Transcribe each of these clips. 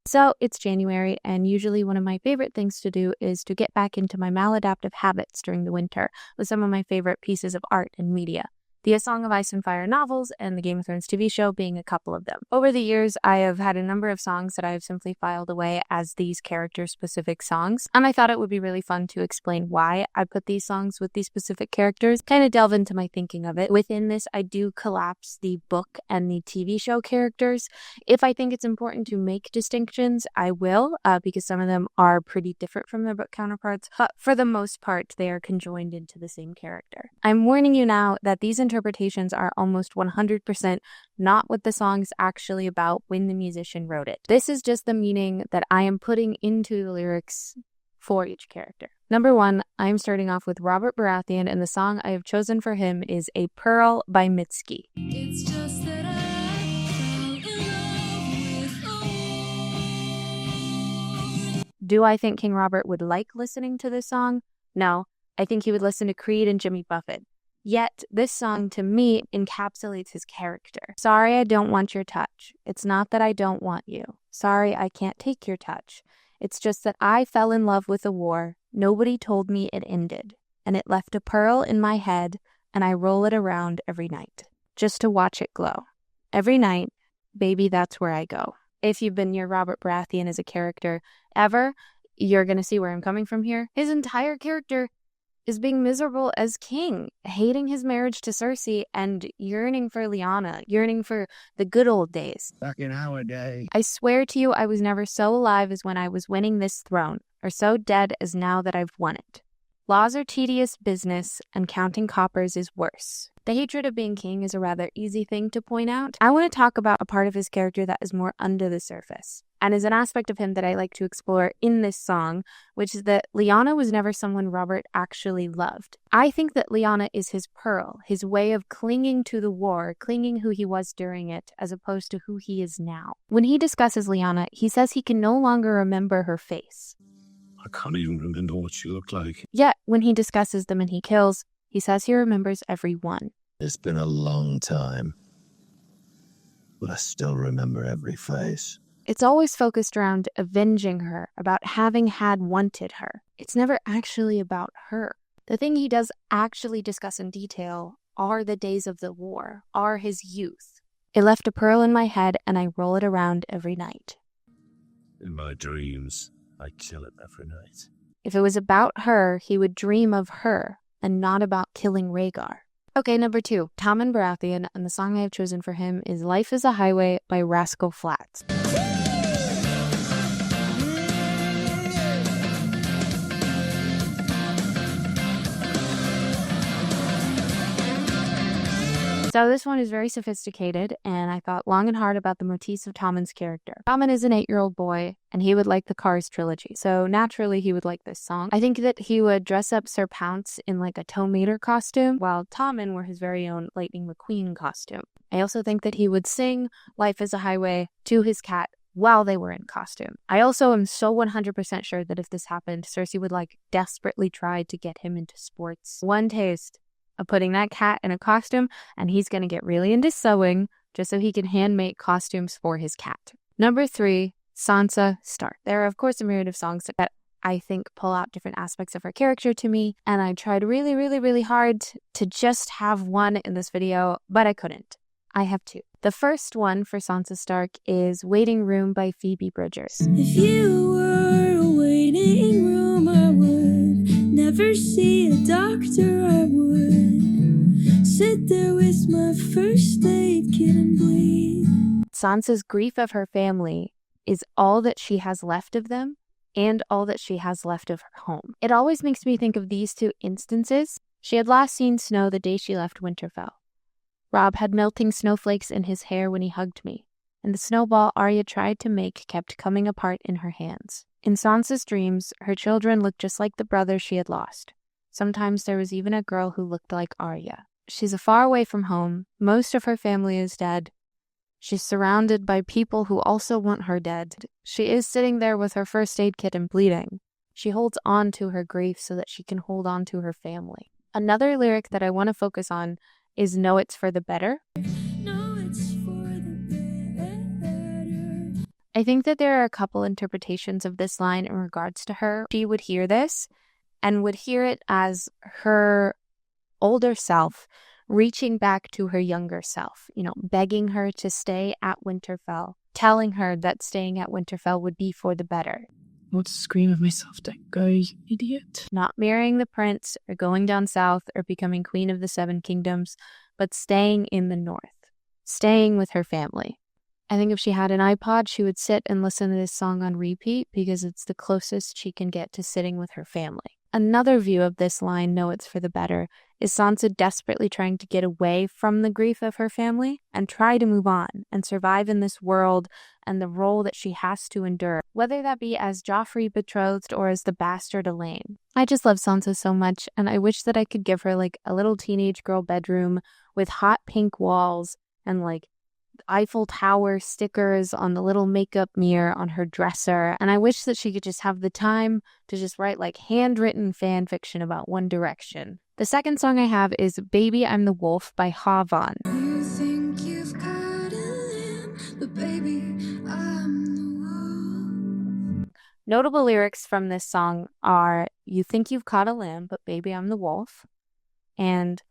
So it's January, and usually one of my favorite things to do is to get back into my maladaptive habits during the winter with some of my favorite pieces of art and media. The A Song of Ice and Fire novels and the Game of Thrones TV show being a couple of them. Over the years, I have had a number of songs that I have simply filed away as these character-specific songs, and I thought it would be really fun to explain why I put these songs with these specific characters, kind of delve into my thinking of it. Within this, I do collapse the book and the TV show characters. If I think it's important to make distinctions, I will, because some of them are pretty different from their book counterparts, but for the most part, they are conjoined into the same character. I'm warning you now that these interpretations are almost 100% not what the song's actually about when the musician wrote it. This is just the meaning that I am putting into the lyrics for each character. Number 1, I'm starting off with Robert Baratheon, and the song I have chosen for him is A Pearl by Mitski. It's just that I fell in love with. Do I think King Robert would like listening to this song? No, I think he would listen to Creed and Jimmy Buffett. Yet, this song, to me, encapsulates his character. Sorry, I don't want your touch. It's not that I don't want you. Sorry, I can't take your touch. It's just that I fell in love with a war. Nobody told me it ended. And it left a pearl in my head, and I roll it around every night, just to watch it glow. Every night, baby, that's where I go. If you've been near Robert Baratheon as a character ever, you're going to see where I'm coming from here. His entire character is being miserable as king, hating his marriage to Cersei and yearning for Lyanna, yearning for the good old days. Back in our day. I swear to you, I was never so alive as when I was winning this throne, or so dead as now that I've won it. Laws are tedious business, and counting coppers is worse. The hatred of being king is a rather easy thing to point out. I want to talk about a part of his character that is more under the surface, and is an aspect of him that I like to explore in this song, which is that Lyanna was never someone Robert actually loved. I think that Lyanna is his pearl, his way of clinging to the war, clinging who he was during it, as opposed to who he is now. When he discusses Lyanna, he says he can no longer remember her face. I can't even remember what she looked like. Yet, when he discusses the men he kills, he says he remembers every one. It's been a long time, but I still remember every face. It's always focused around avenging her, about having had wanted her. It's never actually about her. The thing he does actually discuss in detail are the days of the war, are his youth. It left a pearl in my head, and I roll it around every night. In my dreams, I kill it every night. If it was about her, he would dream of her, and not about killing Rhaegar. Okay, number 2, Tommen Baratheon, and the song I have chosen for him is Life is a Highway by Rascal Flatts. So this one is very sophisticated, and I thought long and hard about the motifs of Tommen's character. Tommen is an 8-year-old boy, and he would like the Cars trilogy, so naturally he would like this song. I think that he would dress up Sir Pounce in like a Tow Mater costume, while Tommen wore his very own Lightning McQueen costume. I also think that he would sing Life is a Highway to his cat while they were in costume. I also am so 100% sure that if this happened, Cersei would desperately try to get him into sports. One taste of putting that cat in a costume, and he's going to get really into sewing just so he can hand-make costumes for his cat. Number 3, Sansa Stark. There are, of course, a myriad of songs that I think pull out different aspects of her character to me, and I tried really, really, really hard to just have one in this video, but I couldn't. I have 2. The first one for Sansa Stark is Waiting Room by Phoebe Bridgers. If you were a waiting room, I would never see a doctor, I would sit there with my first aid kit and bleed. Sansa's grief of her family is all that she has left of them and all that she has left of her home. It always makes me think of these 2 instances. She had last seen snow the day she left Winterfell. Robb had melting snowflakes in his hair when he hugged me, and the snowball Arya tried to make kept coming apart in her hands. In Sansa's dreams, her children looked just like the brother she had lost. Sometimes there was even a girl who looked like Arya. She's far away from home. Most of her family is dead. She's surrounded by people who also want her dead. She is sitting there with her first aid kit and bleeding. She holds on to her grief so that she can hold on to her family. Another lyric that I want to focus on is Know It's for the Better. No, it's for the better. I think that there are a couple interpretations of this line in regards to her. She would hear this and would hear it as her older self reaching back to her younger self, begging her to stay at Winterfell, telling her that staying at Winterfell would be for the better. I want to scream at myself, don't go, you idiot. Not marrying the prince or going down south or becoming queen of the Seven Kingdoms, but staying in the north, staying with her family. I think if she had an iPod, she would sit and listen to this song on repeat because it's the closest she can get to sitting with her family. Another view of this line, "No, it's for the better," is Sansa desperately trying to get away from the grief of her family and try to move on and survive in this world and the role that she has to endure, whether that be as Joffrey betrothed or as the bastard Elaine. I just love Sansa so much, and I wish that I could give her like a little teenage girl bedroom with hot pink walls and like Eiffel Tower stickers on the little makeup mirror on her dresser. And I wish that she could just have the time to just write like handwritten fan fiction about One Direction. The second song I have is Baby I'm the Wolf by Havan. You think you've caught a lamb, but baby, I'm the wolf. Notable lyrics from this song are "You think you've caught a lamb, but baby I'm the wolf," and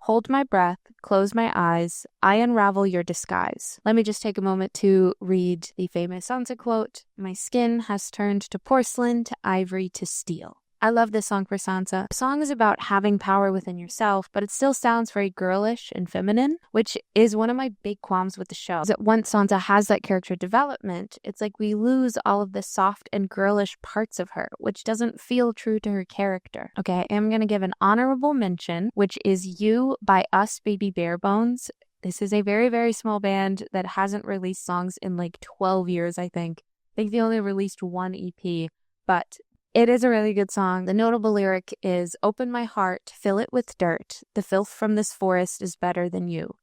"Hold my breath, close my eyes, I unravel your disguise." Let me just take a moment to read the famous Sansa quote, "My skin has turned to porcelain, to ivory, to steel." I love this song for Sansa. The song is about having power within yourself, but it still sounds very girlish and feminine, which is one of my big qualms with the show. Is that once Sansa has that character development, it's like we lose all of the soft and girlish parts of her, which doesn't feel true to her character. Okay, I am going to give an honorable mention, which is You by Us Baby Bare Bones. This is a very, very small band that hasn't released songs in like 12 years, I think. I think they only released one EP, but it is a really good song. The notable lyric is, "Open my heart, fill it with dirt. The filth from this forest is better than you.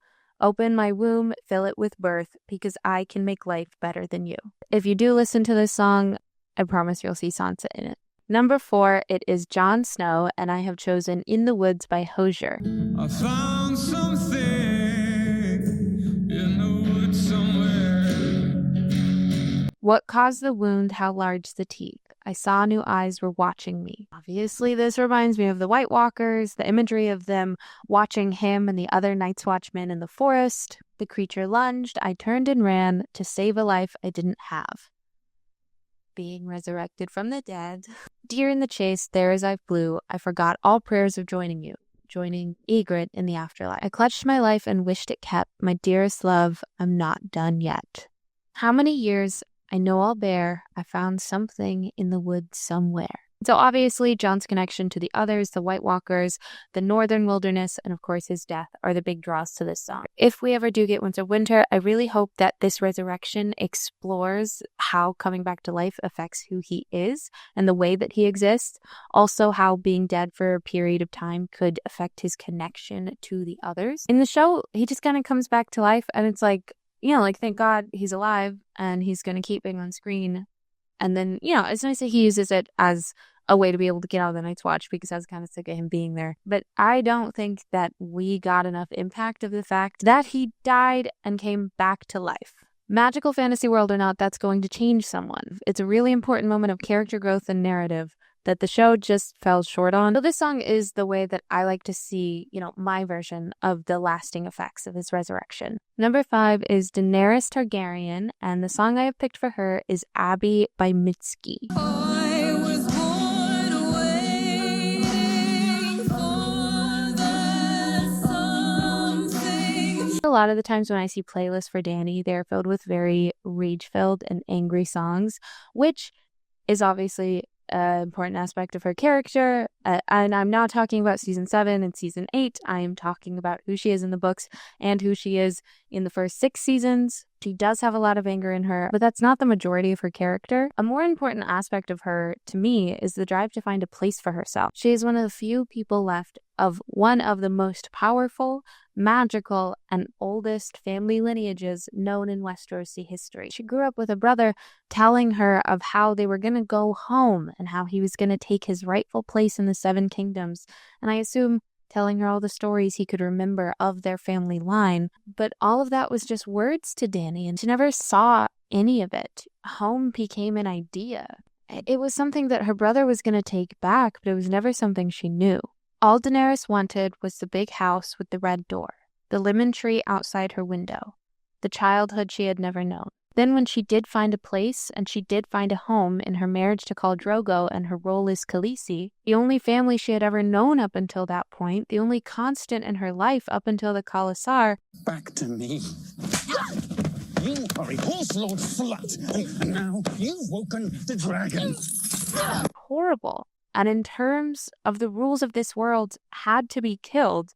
Open my womb, fill it with birth, because I can make life better than you." If you do listen to this song, I promise you'll see Sansa in it. Number 4, it is Jon Snow, and I have chosen In the Woods by Hosier. I found something in the woods somewhere. "What caused the wound? How large the teeth? I saw new eyes were watching me." Obviously, this reminds me of the White Walkers, the imagery of them watching him and the other Night's Watchmen in the forest. "The creature lunged. I turned and ran to save a life I didn't have." Being resurrected from the dead. "Deer in the chase, there as I flew, I forgot all prayers of joining you, joining Ygritte in the afterlife. I clutched my life and wished it kept. My dearest love, I'm not done yet. How many years I know I'll bear, I found something in the woods somewhere." So obviously, Jon's connection to the others, the White Walkers, the Northern Wilderness, and of course his death are the big draws to this song. If we ever do get Winter, I really hope that this resurrection explores how coming back to life affects who he is and the way that he exists. Also, how being dead for a period of time could affect his connection to the others. In the show, he just kind of comes back to life, and it's like, thank God he's alive and he's going to keep being on screen. And then, it's nice that he uses it as a way to be able to get out of the Night's Watch because I was kind of sick of him being there. But I don't think that we got enough impact of the fact that he died and came back to life. Magical fantasy world or not, that's going to change someone. It's a really important moment of character growth and narrative that the show just fell short on. So this song is the way that I like to see, my version of the lasting effects of his resurrection. Number 5 is Daenerys Targaryen, and the song I have picked for her is Abby by Mitski. I was born waiting for that something. A lot of the times when I see playlists for Dany, they're filled with very rage-filled and angry songs, which is obviously important aspect of her character, and I'm not talking about season 7 and season 8. I am talking about who she is in the books and who she is in the first 6 seasons. She does have a lot of anger in her, but that's not the majority of her character. A more important aspect of her, to me, is the drive to find a place for herself. She is one of the few people left of one of the most powerful, magical, and oldest family lineages known in Westerosi history. She grew up with a brother telling her of how they were going to go home and how he was going to take his rightful place in the Seven Kingdoms. And I assume telling her all the stories he could remember of their family line. But all of that was just words to Dany, and she never saw any of it. Home became an idea. It was something that her brother was going to take back, but it was never something she knew. All Daenerys wanted was the big house with the red door, the lemon tree outside her window, the childhood she had never known. Then when she did find a place, and she did find a home in her marriage to Khal Drogo and her role as Khaleesi, the only family she had ever known up until that point, the only constant in her life up until the Khalasar. Back to me. You are a horse-lord slut, and now you've woken the dragon. Horrible. And in terms of the rules of this world, had to be killed.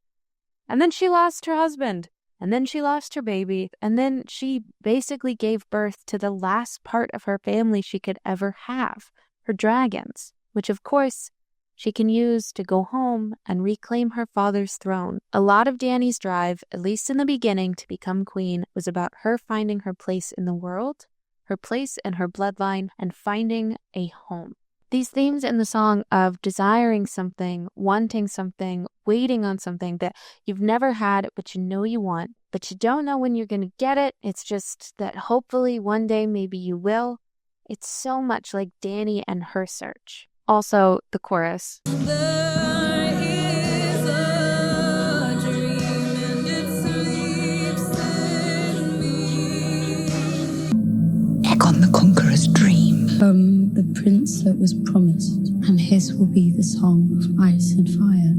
And then she lost her husband. And then she lost her baby. And then she basically gave birth to the last part of her family she could ever have, her dragons, which of course she can use to go home and reclaim her father's throne. A lot of Dany's drive, at least in the beginning, to become queen was about her finding her place in the world, her place in her bloodline, and finding a home. These themes in the song of desiring something, wanting something, waiting on something that you've never had but you know you want, but you don't know when you're going to get it. It's just that hopefully one day maybe you will. It's so much like Dany and her search. Also, the chorus. There is a dream and it sleeps in me. Aegon the Conqueror's dream. From the prince that was promised, and his will be the song of ice and fire.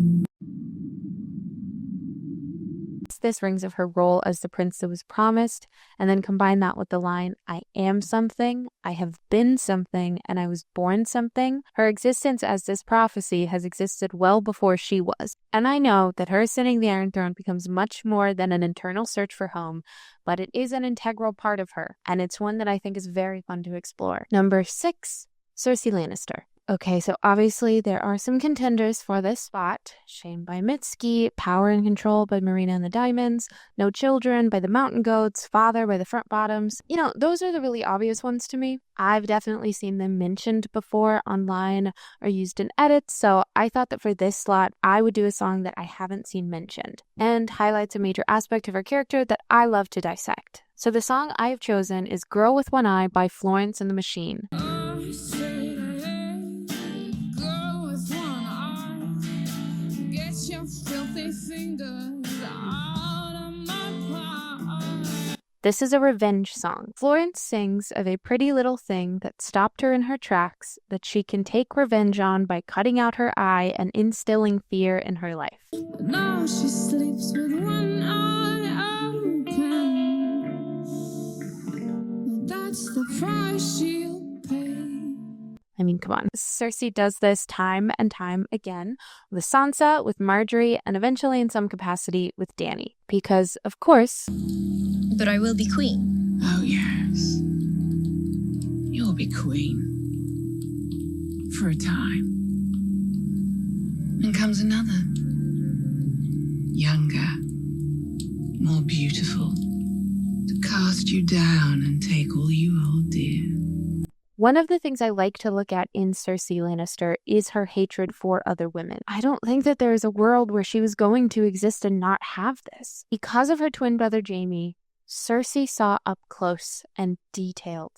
This rings of her role as the prince that was promised, and then combine that with the line, I am something, I have been something, and I was born something. Her existence as this prophecy has existed well before she was. And I know that her ascending the Iron Throne becomes much more than an internal search for home, but it is an integral part of her, and it's one that I think is very fun to explore. Number 6, Cersei Lannister. Okay, so obviously there are some contenders for this spot. Shame by Mitski, Power and Control by Marina and the Diamonds, No Children by the Mountain Goats, Father by the Front Bottoms. You know, those are the really obvious ones to me. I've definitely seen them mentioned before online or used in edits, so I thought that for this slot, I would do a song that I haven't seen mentioned and highlights a major aspect of her character that I love to dissect. So the song I have chosen is Girl with One Eye by Florence and the Machine. This is a revenge song. Florence sings of a pretty little thing that stopped her in her tracks that she can take revenge on by cutting out her eye and instilling fear in her life. Now she sleeps with one eye open. That's the price she'll pay. I mean, come on. Cersei does this time and time again with Sansa, with Marjorie, and eventually in some capacity with Dany. Because, of course... But I will be queen. Oh, yes. You'll be queen. For a time. And comes another. Younger. More beautiful. To cast you down and take all you hold dear. One of the things I like to look at in Cersei Lannister is her hatred for other women. I don't think that there is a world where she was going to exist and not have this. Because of her twin brother Jaime, Cersei saw up close and detailed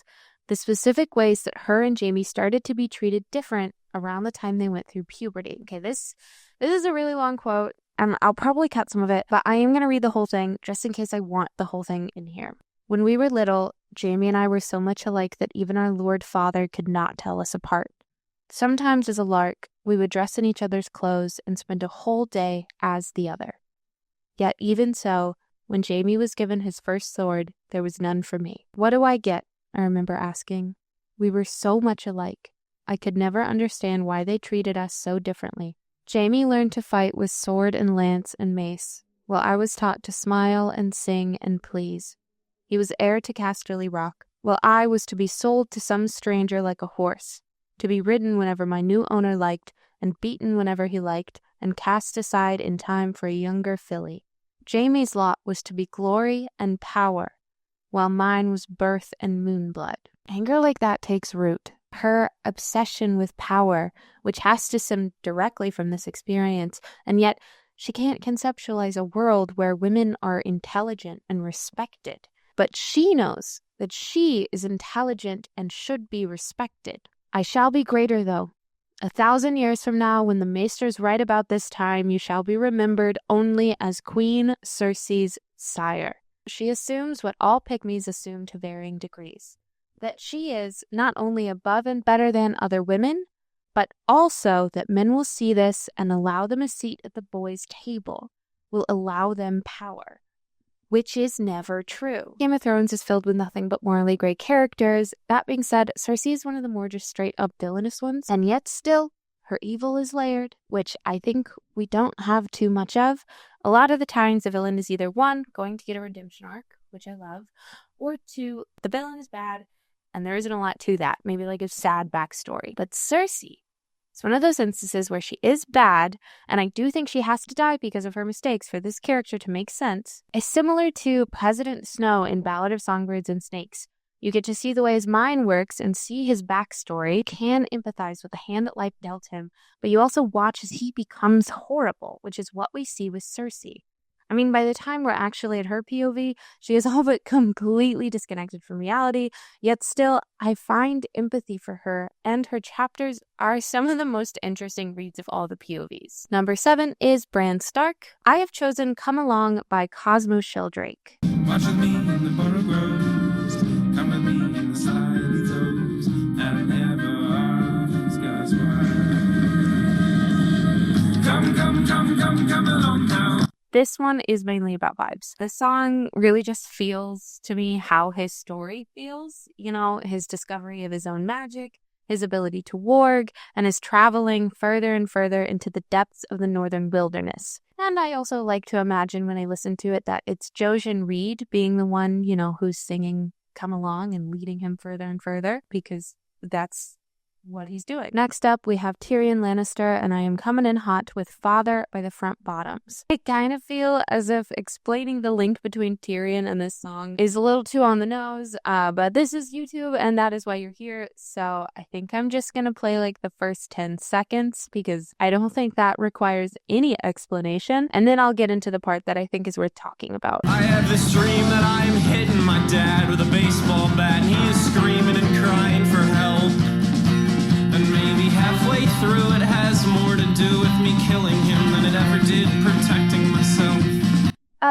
the specific ways that her and Jaime started to be treated different around the time they went through puberty. Okay, this is a really long quote, and I'll probably cut some of it, but I am going to read the whole thing just in case I want the whole thing in here. When we were little, Jaime and I were so much alike that even our Lord Father could not tell us apart. Sometimes as a lark, we would dress in each other's clothes and spend a whole day as the other. Yet even so, when Jaime was given his first sword, there was none for me. What do I get? I remember asking. We were so much alike. I could never understand why they treated us so differently. Jaime learned to fight with sword and lance and mace, while I was taught to smile and sing and please. He was heir to Casterly Rock, while I was to be sold to some stranger like a horse, to be ridden whenever my new owner liked, and beaten whenever he liked, and cast aside in time for a younger filly. Jaime's lot was to be glory and power, while mine was birth and moonblood. Anger like that takes root. Her obsession with power, which has to stem directly from this experience, and yet she can't conceptualize a world where women are intelligent and respected. But she knows that she is intelligent and should be respected. I shall be greater, though. 1,000 years from now, when the maesters write about this time, you shall be remembered only as Queen Circe's sire. She assumes what all pygmies assume to varying degrees, that she is not only above and better than other women, but also that men will see this and allow them a seat at the boys' table, will allow them power, which is never true. Game of Thrones is filled with nothing but morally gray characters. That being said, Cersei is one of the more just straight up villainous ones, and yet still, her evil is layered, which I think we don't have too much of. A lot of the times the villain is either 1, going to get a redemption arc, which I love, or 2, the villain is bad, and there isn't a lot to that, maybe like a sad backstory. But Cersei, it's one of those instances where she is bad, and I do think she has to die because of her mistakes for this character to make sense. It's similar to President Snow in Ballad of Songbirds and Snakes. You get to see the way his mind works and see his backstory, can empathize with the hand that life dealt him, but you also watch as he becomes horrible, which is what we see with Cersei. I mean, by the time we're actually at her POV, she is all but completely disconnected from reality, yet still, I find empathy for her, and her chapters are some of the most interesting reads of all the POVs. Number 7 is Bran Stark. I have chosen Come Along by Cosmo Sheldrake. Watch with me in the borough groves, come with me in the slidey toes, and never ask us why. Come along now. This one is mainly about vibes. The song really just feels to me how his story feels. You know, his discovery of his own magic, his ability to warg, and his traveling further and further into the depths of the northern wilderness. And I also like to imagine when I listen to it that it's Jojen Reed being the one, you know, who's singing Come Along and leading him further and further, because that's what he's doing. Next up, we have Tyrion Lannister, and I am coming in hot with Father by the Front Bottoms. I kind of feel as if explaining the link between Tyrion and this song is a little too on the nose, but this is YouTube, and that is why you're here, so I think I'm just gonna play like the first 10 seconds, because I don't think that requires any explanation, and then I'll get into the part that I think is worth talking about. I have this dream that I'm hitting my dad with a baseball bat, and he is screaming and crying for help. And maybe halfway through it has more to do with me killing him than it ever did protecting myself.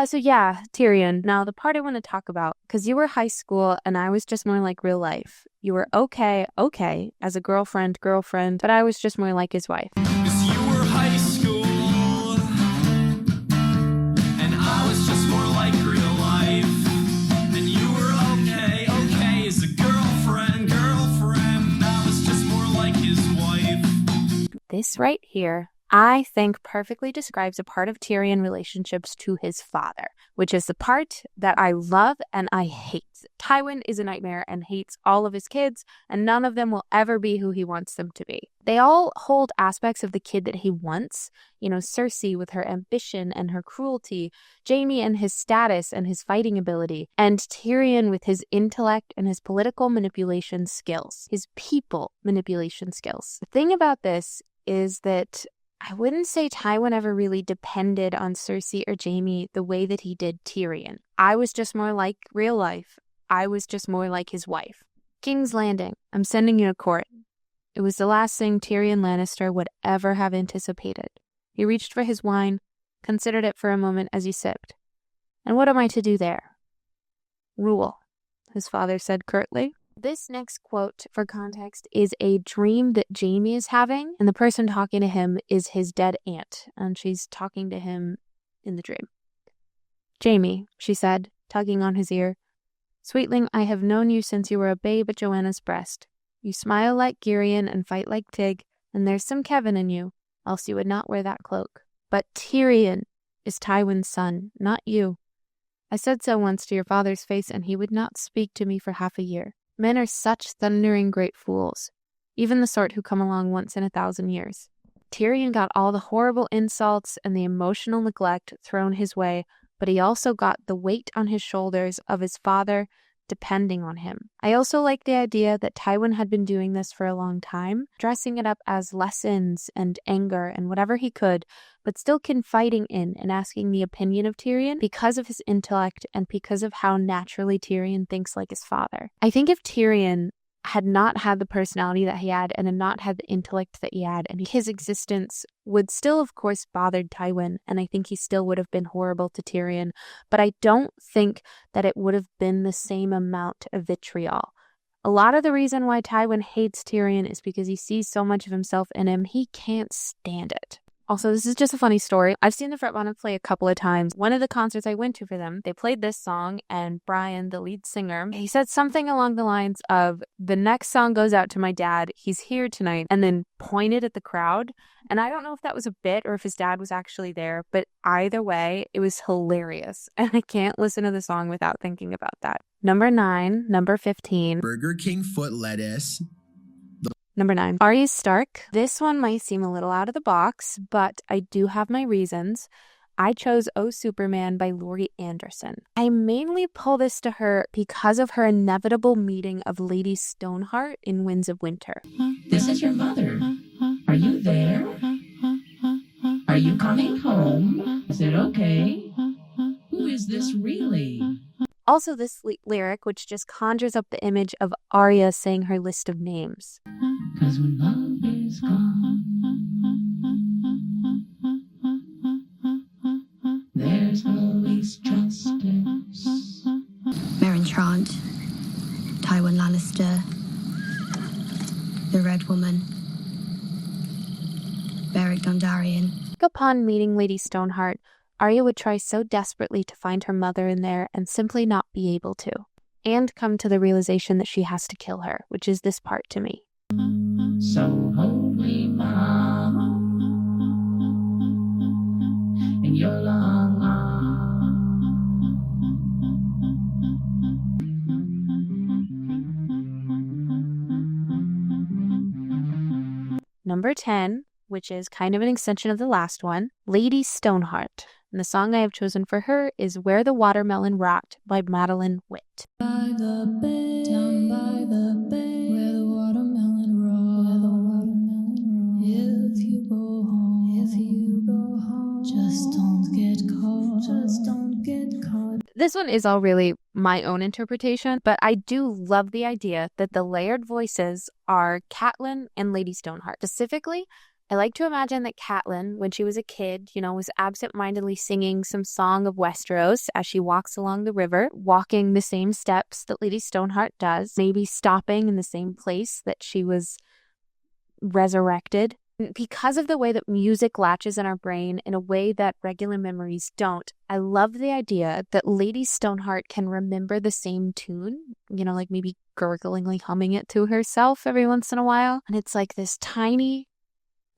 So yeah, Tyrion. Now the part I want to talk about, because you were high school and I was just more like real life. You were okay, as a girlfriend, but I was just more like his wife. 'Cause you were high school, and I was just more like real life. And you were okay, as a girlfriend, I was just more like his wife. This right here, I think perfectly describes a part of Tyrion relationships to his father, which is the part that I love and I hate. Tywin is a nightmare and hates all of his kids, and none of them will ever be who he wants them to be. They all hold aspects of the kid that he wants. You know, Cersei with her ambition and her cruelty, Jaime and his status and his fighting ability, and Tyrion with his intellect and his political manipulation skills, his people manipulation skills. The thing about this is that I wouldn't say Tywin ever really depended on Cersei or Jaime the way that he did Tyrion. I was just more like real life. I was just more like his wife. King's Landing, I'm sending you to court. It was the last thing Tyrion Lannister would ever have anticipated. He reached for his wine, considered it for a moment as he sipped. And what am I to do there? Rule, his father said curtly. This next quote, for context, is a dream that Jaime is having, and the person talking to him is his dead aunt, and she's talking to him in the dream. Jaime, she said, tugging on his ear, "Sweetling, I have known you since you were a babe at Joanna's breast. You smile like Girion and fight like Tig, and there's some Kevin in you, else you would not wear that cloak. But Tyrion is Tywin's son, not you. I said so once to your father's face, and he would not speak to me for half a year. Men are such thundering great fools, even the sort who come along once in 1,000 years." Tyrion got all the horrible insults and the emotional neglect thrown his way, but he also got the weight on his shoulders of his father depending on him. I also like the idea that Tywin had been doing this for a long time, dressing it up as lessons and anger and whatever he could, but still confiding in and asking the opinion of Tyrion because of his intellect and because of how naturally Tyrion thinks like his father. I think if Tyrion had not had the personality that he had and had not had the intellect that he had, and his existence would still, of course, bothered Tywin, and I think he still would have been horrible to Tyrion, but I don't think that it would have been the same amount of vitriol. A lot of the reason why Tywin hates Tyrion is because he sees so much of himself in him, he can't stand it. Also, this is just a funny story. I've seen the Fretbottoms play a couple of times. One of the concerts I went to for them, they played this song, and Brian, the lead singer, he said something along the lines of, "The next song goes out to my dad. He's here tonight," and then pointed at the crowd. And I don't know if that was a bit or if his dad was actually there, but either way, it was hilarious. And I can't listen to the song without thinking about that. Number 9, number 15. Burger King foot lettuce. Number 9, Arya Stark. This one might seem a little out of the box, but I do have my reasons. I chose Oh Superman by Laurie Anderson. I mainly pull this to her because of her inevitable meeting of Lady Stoneheart in Winds of Winter. This is your mother. Are you there? Are you coming home? Is it okay? Who is this really? Also, this lyric, which just conjures up the image of Arya saying her list of names. 'Cause when love is gone, there's always justice. Meryn Trant, Tywin Lannister, the Red Woman, Beric Dondarrion. Upon meeting Lady Stoneheart, Arya would try so desperately to find her mother in there and simply not be able to, and come to the realization that she has to kill her, which is this part to me. So hold me, Mom, in your long arms. Number 10, which is kind of an extension of the last one, Lady Stoneheart. And the song I have chosen for her is Where the Watermelon Rot by Madeline Witt. By the bay, down by the bay, where the watermelon rot, where the watermelon rot. If you go home, just don't get caught, just don't get caught. This one is all really my own interpretation, but I do love the idea that the layered voices are Catelyn and Lady Stoneheart. Specifically, I like to imagine that Catelyn, when she was a kid, was absent-mindedly singing some song of Westeros as she walks along the river, walking the same steps that Lady Stoneheart does, maybe stopping in the same place that she was resurrected. Because of the way that music latches in our brain in a way that regular memories don't, I love the idea that Lady Stoneheart can remember the same tune, like maybe gurglingly humming it to herself every once in a while. And it's like this tiny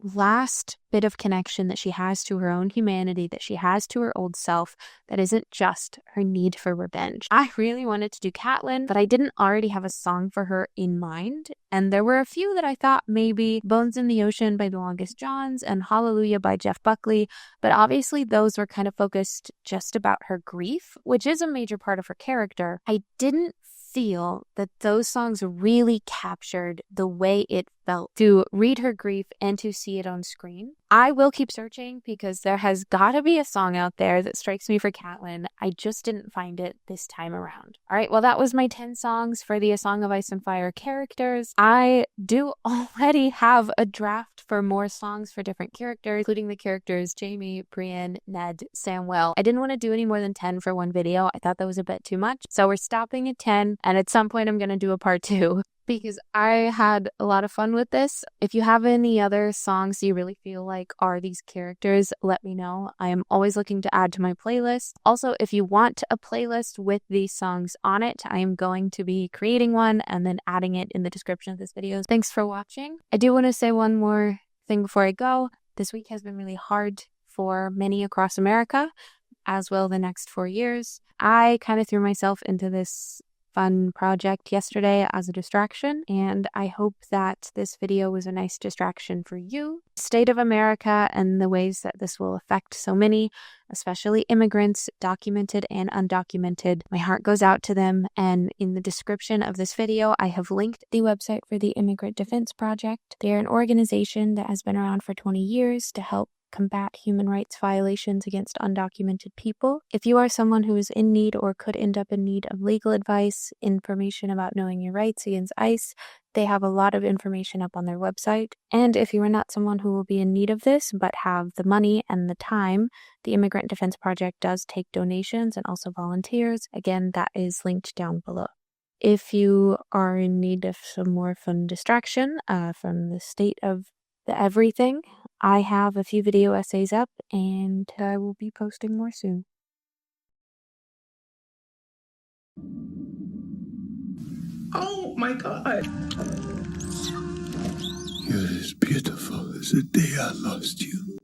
last bit of connection that she has to her own humanity, that she has to her old self, that isn't just her need for revenge. I really wanted to do Catelyn, but I didn't already have a song for her in mind, and there were a few that I thought maybe Bones in the Ocean by The Longest Johns and Hallelujah by Jeff Buckley, but obviously those were kind of focused just about her grief, which is a major part of her character. I didn't feel that those songs really captured the way it felt to read her grief and to see it on screen. I will keep searching because there has got to be a song out there that strikes me for Catelyn. I just didn't find it this time around. All right, well, that was my 10 songs for the A Song of Ice and Fire characters. I do already have a draft for more songs for different characters, including the characters Jaime, Brienne, Ned, Samwell. I didn't want to do any more than 10 for one video. I thought that was a bit too much. So we're stopping at 10, and at some point I'm going to do a part 2. Because I had a lot of fun with this. If you have any other songs you really feel like are these characters, let me know. I am always looking to add to my playlist. Also, if you want a playlist with these songs on it, I am going to be creating one and then adding it in the description of this video. Thanks for watching. I do want to say one more thing before I go. This week has been really hard for many across America, as will the next 4 years. I kind of threw myself into this fun project yesterday as a distraction, and I hope that this video was a nice distraction for you. State of America and the ways that this will affect so many, especially immigrants, documented and undocumented. My heart goes out to them, and in the description of this video, I have linked the website for the Immigrant Defense Project. They are an organization that has been around for 20 years to help combat human rights violations against undocumented people. If you are someone who is in need or could end up in need of legal advice, information about knowing your rights against ICE, they have a lot of information up on their website. And if you are not someone who will be in need of this, but have the money and the time, the Immigrant Defense Project does take donations and also volunteers. Again, that is linked down below. If you are in need of some more fun distraction from the state of the everything, I have a few video essays up, and I will be posting more soon. Oh my god. You're as beautiful as the day I lost you.